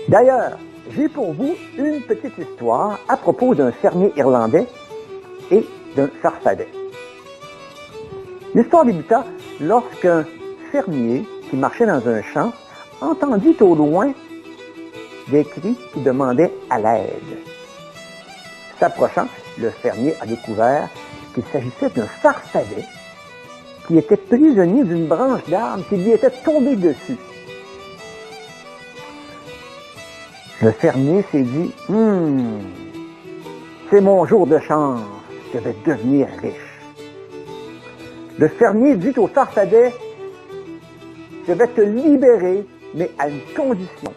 D'ailleurs, j'ai pour vous une petite histoire à propos d'un fermier irlandais et d'un farfadet. L'histoire débuta lorsqu'un fermier qui marchait dans un champ entendit au loin des cris qui demandaient à l'aide. S'approchant, le fermier a découvert qu'il s'agissait d'un farfadet qui était prisonnier d'une branche d'arbre qui lui était tombée dessus. Le fermier s'est dit, c'est mon jour de chance, je vais devenir riche. Le fermier dit au farfadet, je vais te libérer, mais à une condition,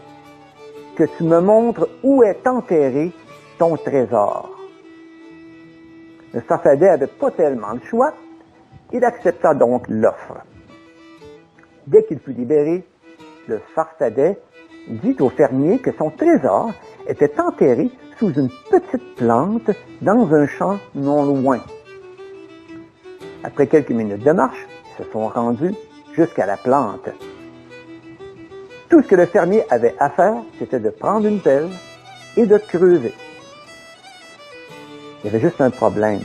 que tu me montres où est enterré ton trésor. Le farfadet n'avait pas tellement de choix, il accepta donc l'offre. Dès qu'il fut libéré, le farfadet dit au fermier que son trésor était enterré sous une petite plante dans un champ non loin. Après quelques minutes de marche, ils se sont rendus jusqu'à la plante. Tout ce que le fermier avait à faire, c'était de prendre une pelle et de creuser. Il y avait juste un problème.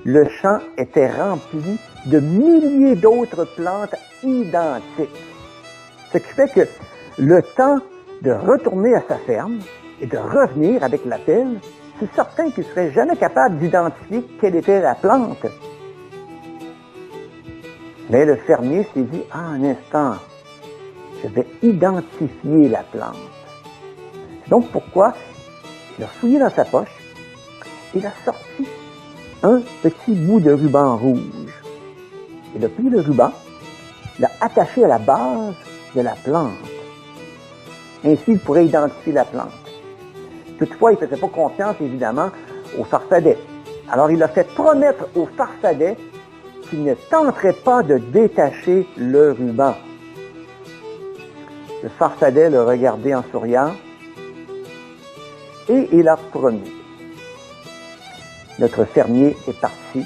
Le champ était rempli de milliers d'autres plantes identiques. Ce qui fait que le temps de retourner à sa ferme et de revenir avec la pelle, c'est certain qu'il ne serait jamais capable d'identifier quelle était la plante. Mais le fermier s'est dit, un instant, je vais identifier la plante. C'est donc pourquoi il a fouillé dans sa poche, il a sorti un petit bout de ruban rouge. Il a pris le ruban, l'a attaché à la base de la plante. Ainsi, il pourrait identifier la plante. Toutefois, il ne faisait pas confiance, évidemment, au farfadet. Alors, il a fait promettre au farfadet qu'il ne tenterait pas de détacher le ruban. Le farfadet le regardait en souriant et il a promis. Notre fermier est parti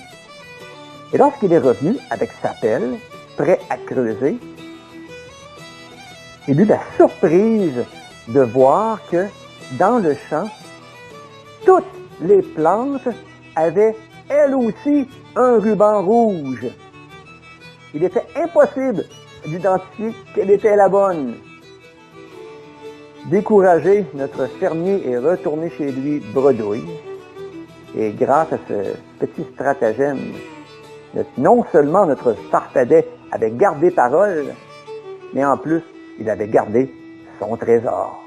et lorsqu'il est revenu avec sa pelle, prêt à creuser, il eut la surprise de voir que dans le champ, toutes les plantes avaient elles aussi un ruban rouge. Il était impossible d'identifier quelle était la bonne. Découragé, notre fermier est retourné chez lui bredouille. Et grâce à ce petit stratagème, non seulement notre farfadet avait gardé parole, mais en plus, il avait gardé son trésor.